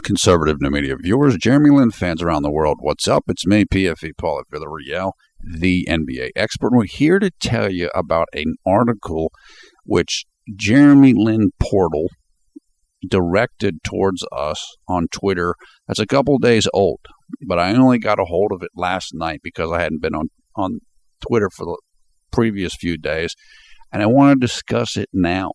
Conservative New Media viewers, Jeremy Lin fans around the world, what's up? It's me, PFE Paul Villarreal, the NBA expert. We're here to tell you about an article which Jeremy Lin portal directed towards us on Twitter. That's a couple days old, but I only got a hold of it last night because I hadn't been on Twitter for the previous few days, and I want to discuss it now.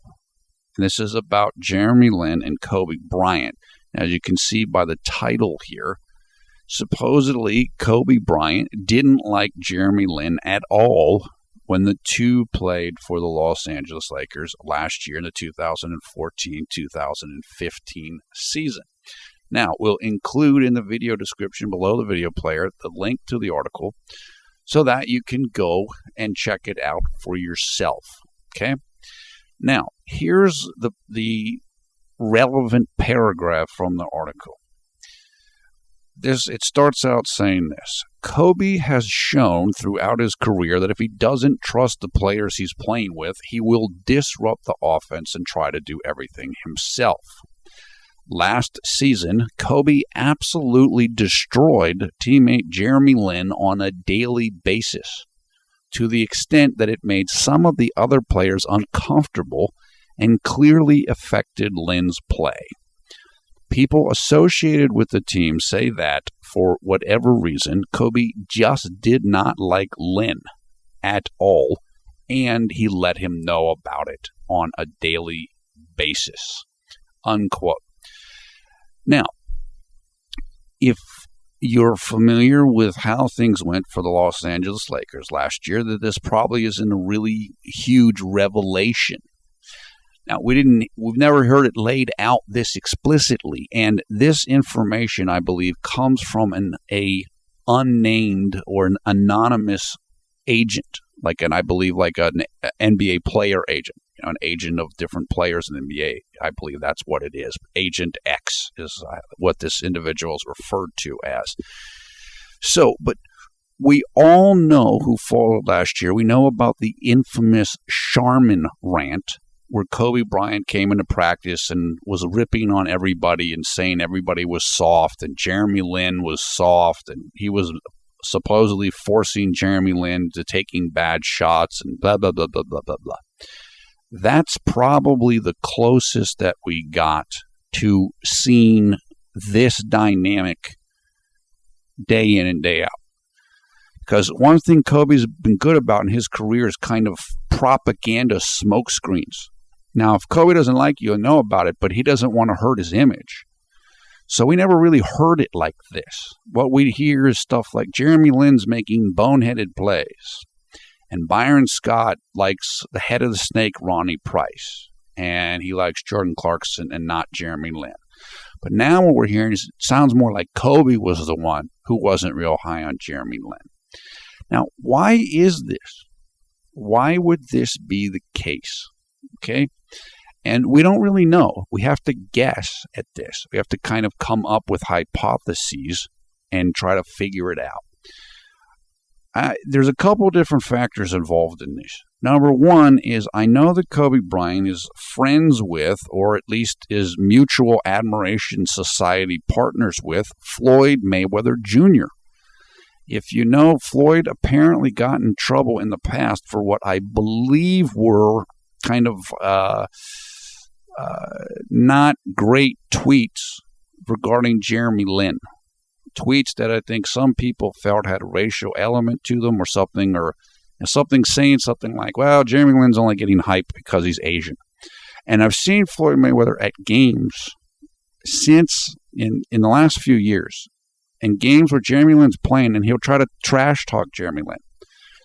This is about Jeremy Lin and Kobe Bryant. As you can see by the title here, supposedly Kobe Bryant didn't like Jeremy Lin at all when the two played for the Los Angeles Lakers last year in the 2014-2015 season. Now, we'll include in the video description below the video player the link to the article so that you can go and check it out for yourself. Okay? Now, here's the relevant paragraph from the article. It starts out saying this: Kobe has shown throughout his career that if he doesn't trust the players he's playing with, he will disrupt the offense and try to do everything himself. Last season, Kobe absolutely destroyed teammate Jeremy Lin on a daily basis, to the extent that it made some of the other players uncomfortable and clearly affected Lin's play. People associated with the team say that, for whatever reason, Kobe just did not like Lin at all, and he let him know about it on a daily basis. Unquote. Now, if you're familiar with how things went for the Los Angeles Lakers last year, that this probably isn't a really huge revelation. Now, we've never heard it laid out this explicitly, and this information, I believe, comes from an unnamed or an anonymous agent, like an NBA player agent, an agent of different players in the NBA. I believe that's what it is. Agent X is what this individual is referred to as. So, but we all know who followed last year. We know about the infamous Charmin rant, where Kobe Bryant came into practice and was ripping on everybody and saying everybody was soft, and Jeremy Lin was soft, and he was supposedly forcing Jeremy Lin to taking bad shots and blah, blah, blah, blah, blah, blah, blah. That's probably the closest that we got to seeing this dynamic day in and day out. Because one thing Kobe's been good about in his career is kind of propaganda smokescreens. Now, if Kobe doesn't like you, you'll know about it, but he doesn't want to hurt his image. So we never really heard it like this. What we hear is stuff like Jeremy Lin's making boneheaded plays, and Byron Scott likes the head of the snake, Ronnie Price, and he likes Jordan Clarkson and not Jeremy Lin. But now what we're hearing is it sounds more like Kobe was the one who wasn't real high on Jeremy Lin. Now, why is this? Why would this be the case? Okay? And we don't really know. We have to guess at this. We have to kind of come up with hypotheses and try to figure it out. There's a couple different factors involved in this. Number one is I know that Kobe Bryant is friends with, or at least is mutual admiration society partners with, Floyd Mayweather Jr. If you know, Floyd apparently got in trouble in the past for what I believe were kind of not great tweets regarding Jeremy Lin. Tweets that I think some people felt had a racial element to them or something saying something like, well, Jeremy Lin's only getting hyped because he's Asian. And I've seen Floyd Mayweather at games since in the last few years, in games where Jeremy Lin's playing, and he'll try to trash talk Jeremy Lin.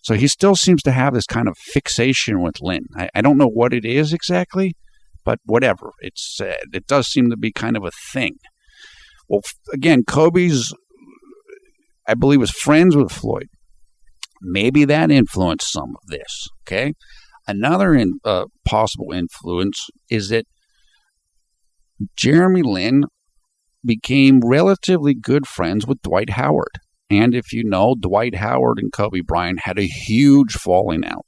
So he still seems to have this kind of fixation with Lin. I don't know what it is exactly, but whatever. It does seem to be kind of a thing. Well, again, Kobe's, I believe, was friends with Floyd. Maybe that influenced some of this, okay? Another possible influence is that Jeremy Lin became relatively good friends with Dwight Howard. And if you know, Dwight Howard and Kobe Bryant had a huge falling out.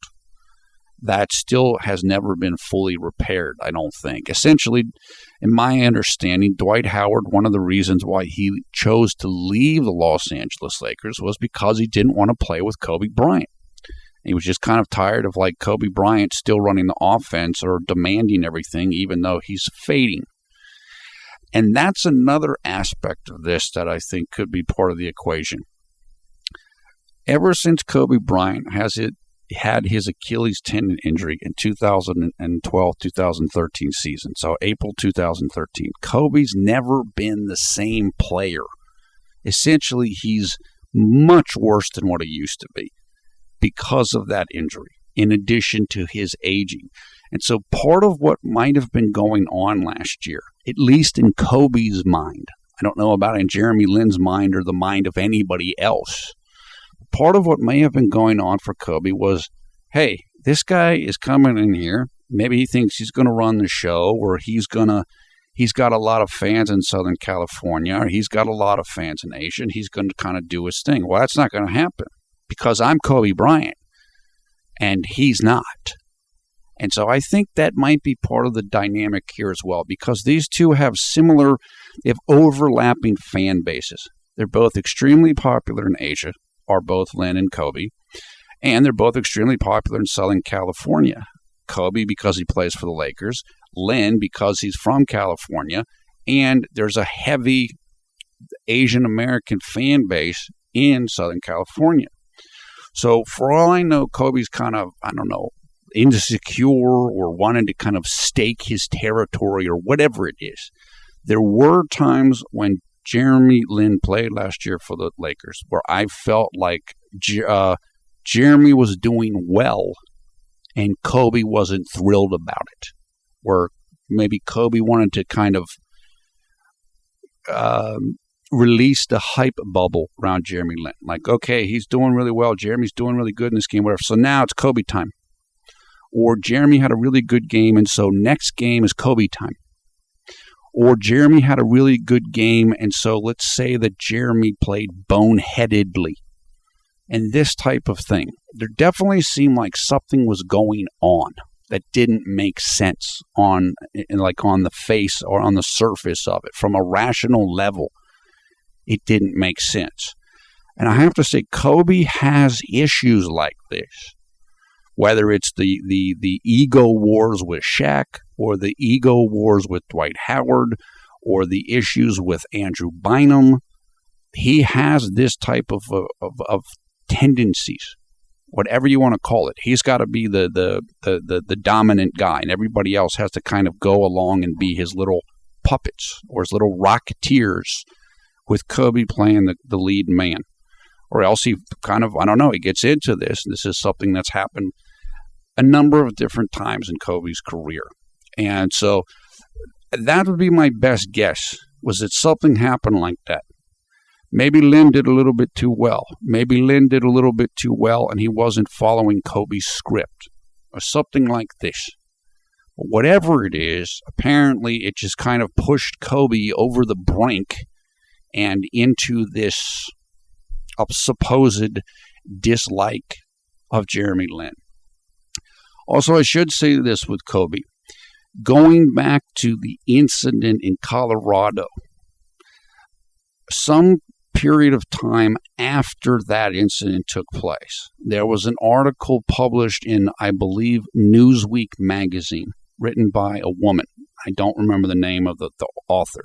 that still has never been fully repaired, I don't think. Essentially, in my understanding, Dwight Howard, one of the reasons why he chose to leave the Los Angeles Lakers was because he didn't want to play with Kobe Bryant. He was just kind of tired of like Kobe Bryant still running the offense or demanding everything, even though he's fading. And that's another aspect of this that I think could be part of the equation. Ever since Kobe Bryant had his Achilles tendon injury in 2012-2013 season, so April 2013, Kobe's never been the same player. Essentially, he's much worse than what he used to be because of that injury, in addition to his aging. And so part of what might have been going on last year, at least in Kobe's mind, I don't know about in Jeremy Lin's mind or the mind of anybody else, part of what may have been going on for Kobe was, hey, this guy is coming in here. Maybe he thinks he's going to run the show, or he's got a lot of fans in Southern California, or he's got a lot of fans in Asia, and he's going to kind of do his thing. Well, that's not going to happen because I'm Kobe Bryant, and he's not. And so I think that might be part of the dynamic here as well, because these two have similar, if overlapping fan bases. They're both extremely popular in Asia, are both Lin and Kobe, and they're both extremely popular in Southern California. Kobe because he plays for the Lakers, Lin because he's from California, and there's a heavy Asian American fan base in Southern California. So for all I know, Kobe's kind of, insecure or wanted to kind of stake his territory or whatever it is. There were times when Jeremy Lin played last year for the Lakers where I felt like Jeremy was doing well and Kobe wasn't thrilled about it, where maybe Kobe wanted to kind of release the hype bubble around Jeremy Lin. Like, okay, he's doing really well. Jeremy's doing really good in this game, whatever. So now it's Kobe time. Or Jeremy had a really good game, and so next game is Kobe time. Or Jeremy had a really good game, and so let's say that Jeremy played boneheadedly. And this type of thing. There definitely seemed like something was going on that didn't make sense on the face or on the surface of it. From a rational level, it didn't make sense. And I have to say, Kobe has issues like this. Whether it's the ego wars with Shaq, or the ego wars with Dwight Howard, or the issues with Andrew Bynum, he has this type of tendencies, whatever you want to call it. He's got to be the dominant guy, and everybody else has to kind of go along and be his little puppets or his little rocketeers, with Kobe playing the lead man. Or else he kind of, he gets into this. This is something that's happened a number of different times in Kobe's career. And so that would be my best guess, was that something happened like that. Maybe Lin did a little bit too well. Maybe Lin did a little bit too well and he wasn't following Kobe's script, or something like this. But whatever it is, apparently it just kind of pushed Kobe over the brink and into this supposed dislike of Jeremy Lin. Also, I should say this with Kobe. Going back to the incident in Colorado, some period of time after that incident took place, there was an article published in, I believe, Newsweek magazine, written by a woman. I don't remember the name of the author.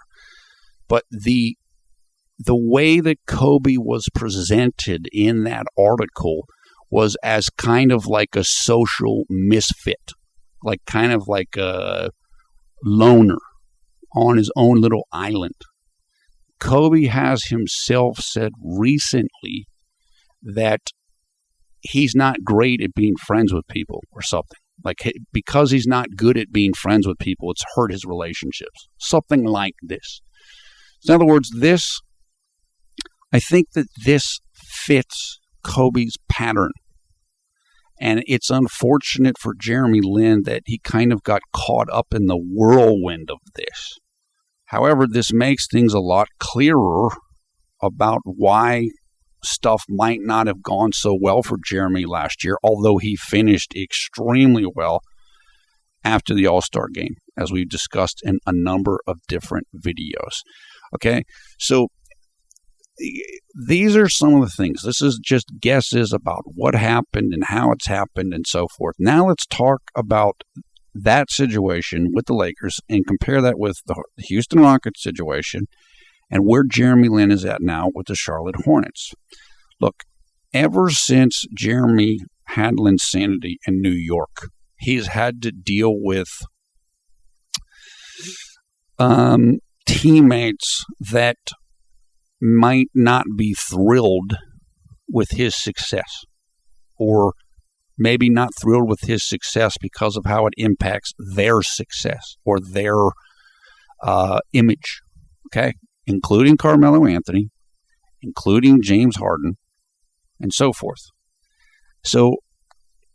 But the way that Kobe was presented in that article was as kind of like a social misfit, kind of like a loner on his own little island. Kobe has himself said recently that he's not great at being friends with people or something. Because he's not good at being friends with people, it's hurt his relationships. Something like this. So in other words, I think that this fits Kobe's pattern. And it's unfortunate for Jeremy Lin that he kind of got caught up in the whirlwind of this. However, this makes things a lot clearer about why stuff might not have gone so well for Jeremy last year, although he finished extremely well after the All-Star game, as we've discussed in a number of different videos. Okay, so these are some of the things. This is just guesses about what happened and how it's happened and so forth. Now let's talk about that situation with the Lakers and compare that with the Houston Rockets situation and where Jeremy Lin is at now with the Charlotte Hornets. Look, ever since Jeremy had Linsanity in New York, he's had to deal with teammates that might not be thrilled with his success, or maybe not thrilled with his success because of how it impacts their success or their image, okay? Including Carmelo Anthony, including James Harden, and so forth. So,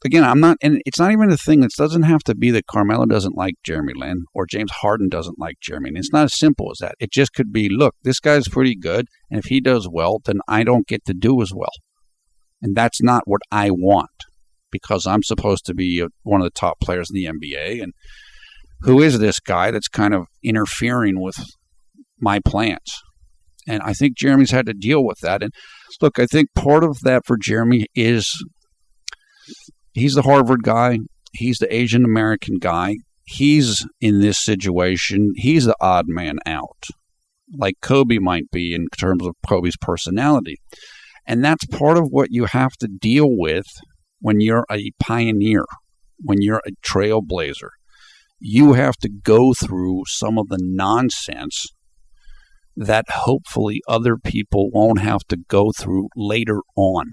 again, and it's not even a thing. It doesn't have to be that Carmelo doesn't like Jeremy Lin or James Harden doesn't like Jeremy Lin. It's not as simple as that. It just could be, look, this guy's pretty good, and if he does well, then I don't get to do as well. And that's not what I want, because I'm supposed to be one of the top players in the NBA. And who is this guy that's kind of interfering with my plans? And I think Jeremy's had to deal with that. And look, I think part of that for Jeremy is he's the Harvard guy. He's the Asian American guy. He's in this situation. He's the odd man out, like Kobe might be in terms of Kobe's personality. And that's part of what you have to deal with when you're a pioneer, when you're a trailblazer. You have to go through some of the nonsense that hopefully other people won't have to go through later on.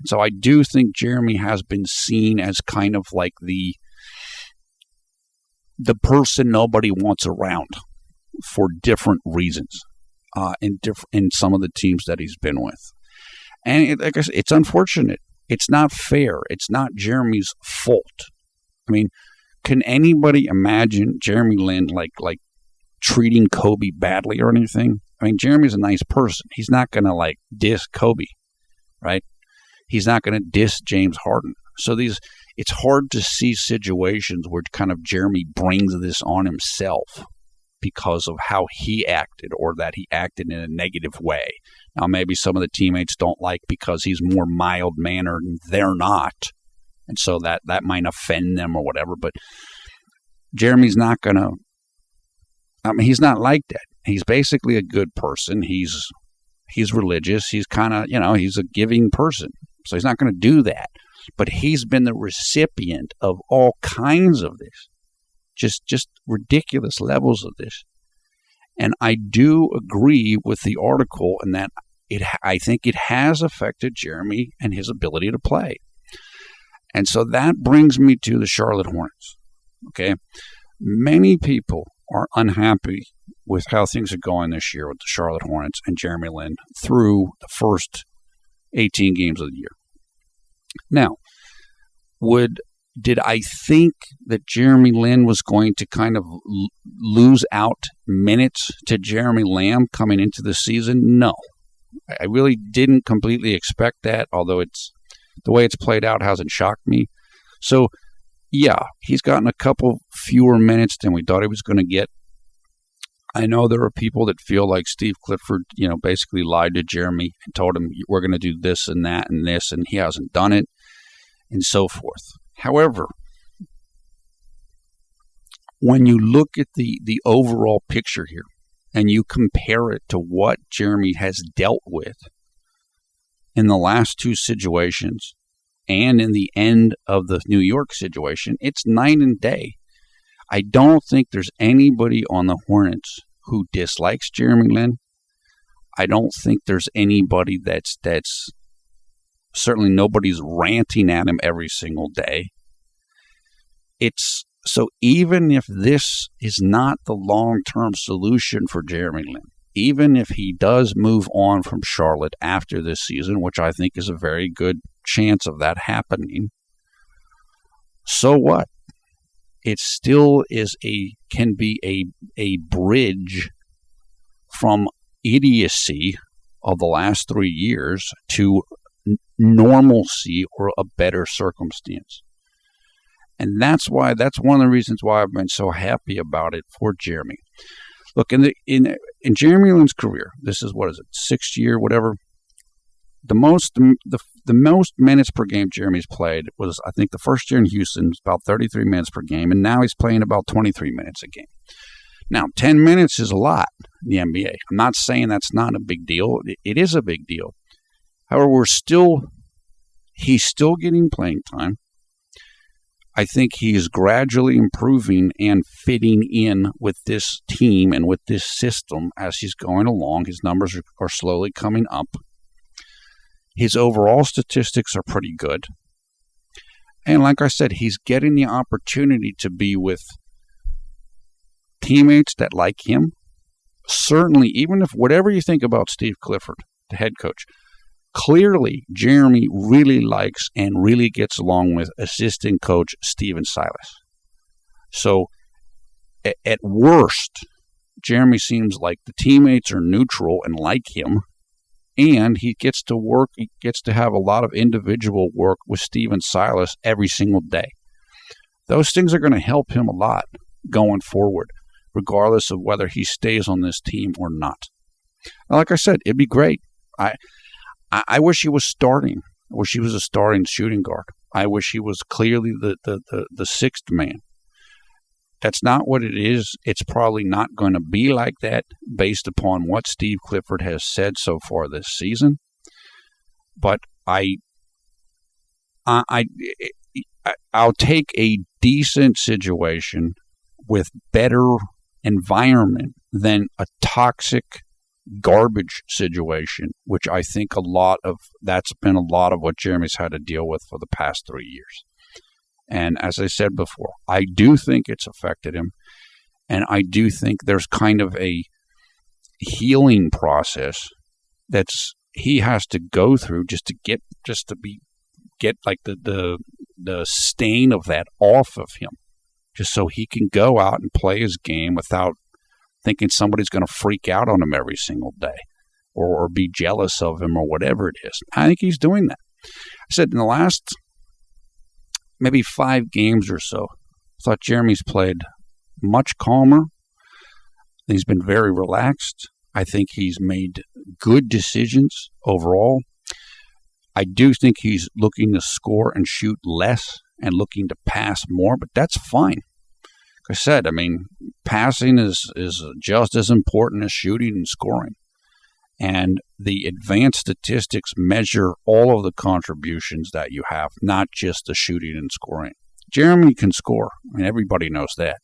So I do think Jeremy has been seen as kind of like the person nobody wants around for different reasons in some of the teams that he's been with. And like I said, it's unfortunate. It's not fair. It's not Jeremy's fault. I mean, can anybody imagine Jeremy Lin like treating Kobe badly or anything? I mean, Jeremy's a nice person. He's not going to diss Kobe, right? He's not going to diss James Harden. So it's hard to see situations where kind of Jeremy brings this on himself because of how he acted, or that he acted in a negative way. Now, maybe some of the teammates don't like because he's more mild-mannered and they're not. And so that might offend them or whatever. But Jeremy's not going to, he's not like that. He's basically a good person. He's religious. He's kind of, he's a giving person. So he's not going to do that. But he's been the recipient of all kinds of this. Just ridiculous levels of this. And I do agree with the article in that I think it has affected Jeremy and his ability to play. And so that brings me to the Charlotte Hornets. Okay. Many people are unhappy with how things are going this year with the Charlotte Hornets and Jeremy Lin through the first 18 games of the year. Now, did I think that Jeremy Lin was going to kind of lose out minutes to Jeremy Lamb coming into the season? No. I really didn't completely expect that, although the way it's played out hasn't shocked me. So, yeah, he's gotten a couple fewer minutes than we thought he was going to get. I know there are people that feel like Steve Clifford, basically lied to Jeremy and told him, we're going to do this and that and this, and he hasn't done it, and so forth. However, when you look at the overall picture here and you compare it to what Jeremy has dealt with in the last two situations and in the end of the New York situation, it's night and day. I don't think there's anybody on the Hornets who dislikes Jeremy Lin. I don't think there's anybody that's certainly nobody's ranting at him every single day. So even if this is not the long-term solution for Jeremy Lin, even if he does move on from Charlotte after this season, which I think is a very good chance of that happening, so what? It still can be a bridge from idiocy of the last 3 years to normalcy or a better circumstance. And that's one of the reasons why I've been so happy about it for Jeremy. Look, in Jeremy Lin's career, this is, 6th year, whatever. The most minutes per game Jeremy's played was, I think, the first year in Houston, about 33 minutes per game, and now he's playing about 23 minutes a game. Now, 10 minutes is a lot in the NBA. I'm not saying that's not a big deal. It is a big deal. However, he's still getting playing time. I think he is gradually improving and fitting in with this team and with this system as he's going along. His numbers are slowly coming up. His overall statistics are pretty good. And like I said, he's getting the opportunity to be with teammates that like him. Certainly, even if whatever you think about Steve Clifford, the head coach, clearly Jeremy really likes and really gets along with assistant coach Stephen Silas. So at worst, Jeremy seems like the teammates are neutral and like him, and he gets to have a lot of individual work with Stephen Silas every single day. Those things are going to help him a lot going forward, regardless of whether he stays on this team or not. Like I said, it'd be great. I wish he was starting. I wish he was a starting shooting guard. I wish he was clearly the sixth man. That's not what it is. It's probably not going to be like that based upon what Steve Clifford has said so far this season. But I'll take a decent situation with better environment than a toxic garbage situation, which I think that's been a lot of what Jeremy's had to deal with for the past 3 years. And as I said before, I do think it's affected him, and I do think there's kind of a healing process that's he has to go through just to get like the stain of that off of him, just so he can go out and play his game without thinking somebody's going to freak out on him every single day or be jealous of him or whatever it is. I think he's doing that. I said in the last maybe 5 games or so, I thought Jeremy's played much calmer. He's been very relaxed. I think he's made good decisions overall. I do think he's looking to score and shoot less and looking to pass more, but that's fine. Like I said, I mean, passing is just as important as shooting and scoring. And the advanced statistics measure all of the contributions that you have, not just the shooting and scoring. Jeremy can score. I mean, everybody knows that.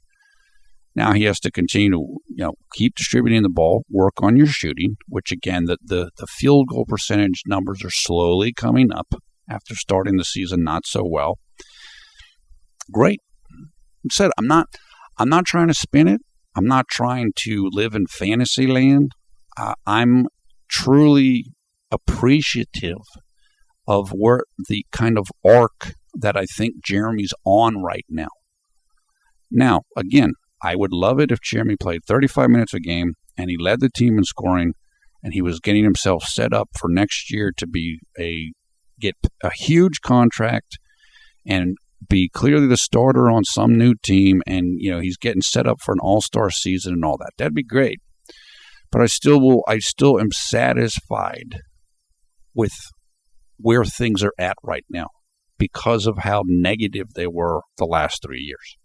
Now he has to continue to, keep distributing the ball, work on your shooting, which again, the field goal percentage numbers are slowly coming up after starting the season not so well. Great. I said, I'm not trying to spin it. I'm not trying to live in fantasy land. I'm truly appreciative of where the kind of arc that I think Jeremy's on right now. Now, again, I would love it if Jeremy played 35 minutes a game and he led the team in scoring and he was getting himself set up for next year to get a huge contract and be clearly the starter on some new team, and he's getting set up for an all-star season and all that. That'd be great. But I still am satisfied with where things are at right now because of how negative they were the last 3 years.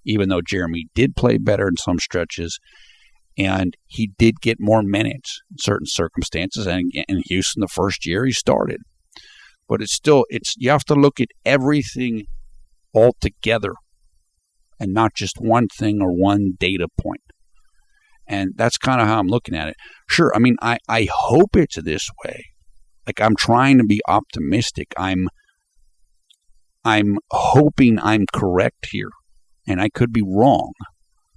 Even though Jeremy did play better in some stretches and he did get more minutes in certain circumstances, and in Houston the first year he started. But you have to look at everything all together and not just one thing or one data point. And that's kind of how I'm looking at it. Sure, I mean, I hope it's this way. Like, I'm trying to be optimistic. I'm hoping I'm correct here, and I could be wrong.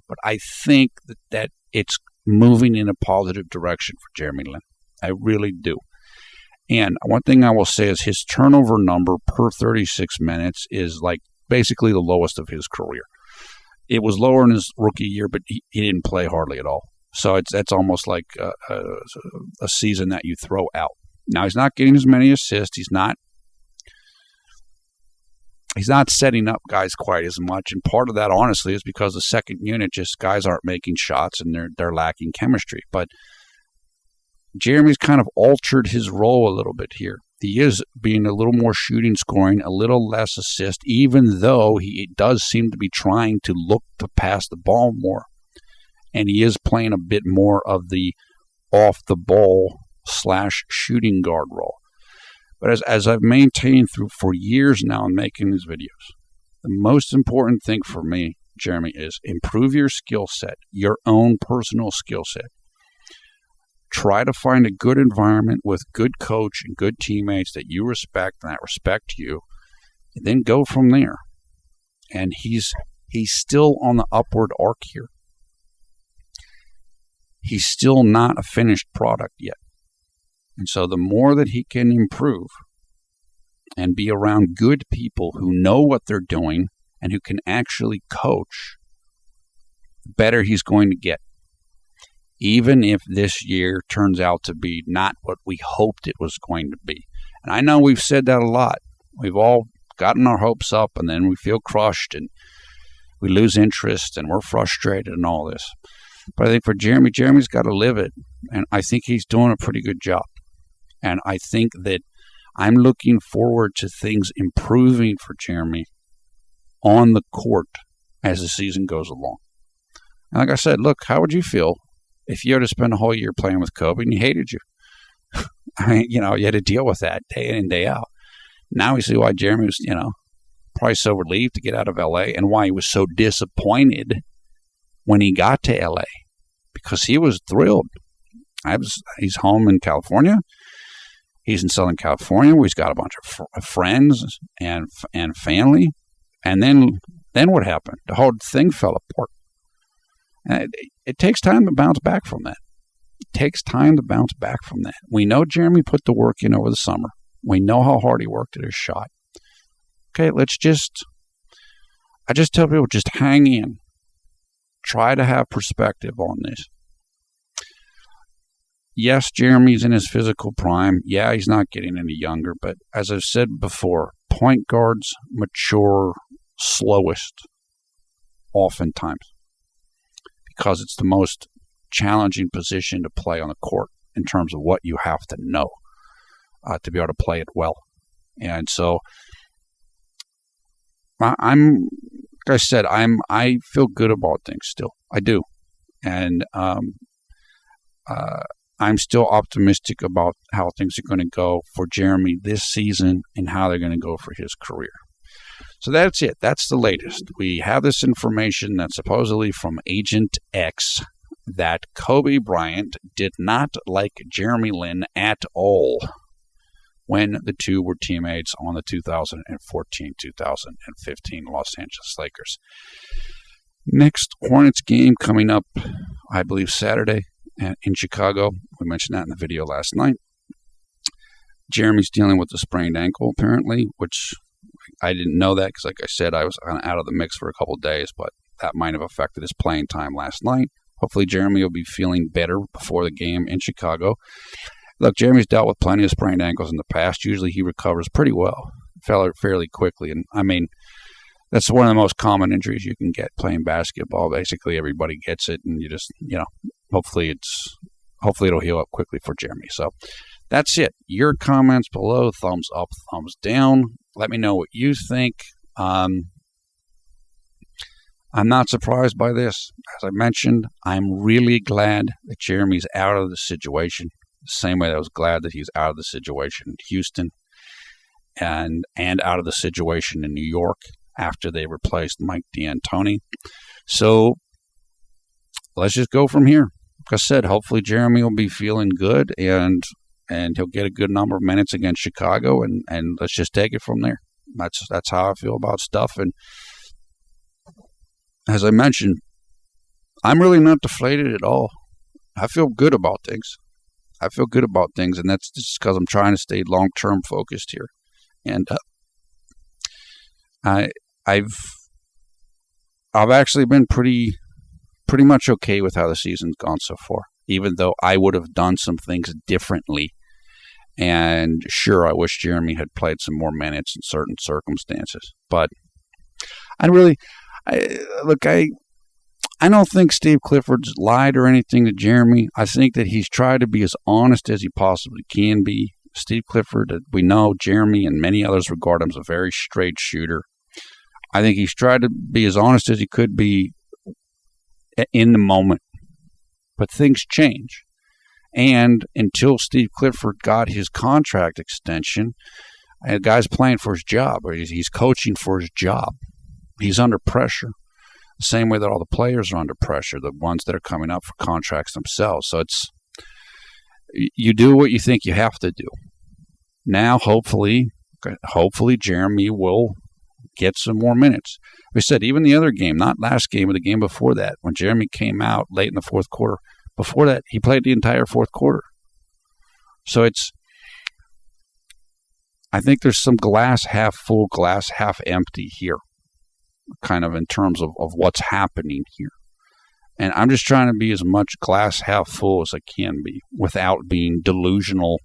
But I think that it's moving in a positive direction for Jeremy Lin. I really do. And one thing I will say is his turnover number per 36 minutes is like basically the lowest of his career. It was lower in his rookie year, but he didn't play hardly at all. So that's almost like a season that you throw out. Now, he's not getting as many assists. He's not setting up guys quite as much. And part of that, honestly, is because the second unit, just guys aren't making shots and they're lacking chemistry. But Jeremy's kind of altered his role a little bit here. He is being a little more shooting, scoring, a little less assist, even though he does seem to be trying to look to pass the ball more. And he is playing a bit more of the off-the-ball / shooting guard role. But as I've maintained for years now in making these videos, the most important thing for me, Jeremy, is improve your skill set, your own personal skill set. Try to find a good environment with good coach and good teammates that you respect and that respect you, and then go from there. And he's still on the upward arc here. He's still not a finished product yet. And so the more that he can improve and be around good people who know what they're doing and who can actually coach, the better he's going to get. Even if this year turns out to be not what we hoped it was going to be. And I know we've said that a lot. We've all gotten our hopes up, and then we feel crushed, and we lose interest, and we're frustrated and all this. But I think for Jeremy's got to live it, and I think he's doing a pretty good job. And I think that I'm looking forward to things improving for Jeremy on the court as the season goes along. And like I said, look, how would you feel if you had to spend a whole year playing with Kobe and he hated you? I mean, you had to deal with that day in and day out. Now we see why Jeremy was, probably so relieved to get out of L.A. and why he was so disappointed when he got to L.A. because he was thrilled. He's home in California. He's in Southern California where he's got a bunch of friends and family. And then what happened? The whole thing fell apart. And it takes time to bounce back from that. We know Jeremy put the work in over the summer. We know how hard he worked at his shot. Okay, I just tell people, just hang in. Try to have perspective on this. Yes, Jeremy's in his physical prime. Yeah, he's not getting any younger. But as I've said before, point guards mature slowest oftentimes because it's the most challenging position to play on the court in terms of what you have to know to be able to play it well. And so I feel good about things still. I do. And I'm still optimistic about how things are going to go for Jeremy this season and how they're going to go for his career. So that's it. That's the latest. We have this information that's supposedly from Agent X that Kobe Bryant did not like Jeremy Lin at all when the two were teammates on the 2014-2015 Los Angeles Lakers. Next Hornets game coming up, I believe, Saturday in Chicago. We mentioned that in the video last night. Jeremy's dealing with a sprained ankle, apparently, which I didn't know that because, like I said, I was kind of out of the mix for a couple of days, but that might have affected his playing time last night. Hopefully, Jeremy will be feeling better before the game in Chicago. Look, Jeremy's dealt with plenty of sprained ankles in the past. Usually, he recovers pretty well, fairly quickly. And, I mean, that's one of the most common injuries you can get playing basketball. Basically, everybody gets it, and you just, hopefully it'll heal up quickly for Jeremy. So that's it. Your comments below, thumbs up, thumbs down. Let me know what you think. I'm not surprised by this. As I mentioned, I'm really glad that Jeremy's out of the situation. The same way that I was glad that he's out of the situation in Houston and out of the situation in New York after they replaced Mike D'Antoni. So let's just go from here. Like I said, hopefully Jeremy will be feeling good and he'll get a good number of minutes against Chicago, and let's just take it from there. That's how I feel about stuff. And as I mentioned, I'm really not deflated at all. I feel good about things. And that's just because I'm trying to stay long-term focused here. And I've actually been pretty pretty much okay with how the season's gone so far, even though I would have done some things differently. And sure, I wish Jeremy had played some more minutes in certain circumstances. But I don't think Steve Clifford's lied or anything to Jeremy. I think that he's tried to be as honest as he possibly can be. Steve Clifford, we know Jeremy and many others regard him as a very straight shooter. I think he's tried to be as honest as he could be in the moment. But things change. And until Steve Clifford got his contract extension, a guy's playing for his job, or he's coaching for his job. He's under pressure. The same way that all the players are under pressure, the ones that are coming up for contracts themselves. So you do what you think you have to do. Now, hopefully Jeremy will get some more minutes. We said even the other game, not last game, but the game before that, when Jeremy came out late in the fourth quarter, before that, he played the entire fourth quarter. So I think there's some glass half full, glass half empty here, kind of in terms of what's happening here. And I'm just trying to be as much glass half full as I can be without being delusional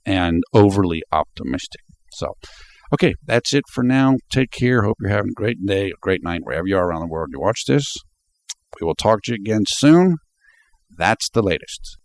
and overly optimistic. So, okay, that's it for now. Take care. Hope you're having a great day, a great night, wherever you are around the world you watch this. We will talk to you again soon. That's the latest.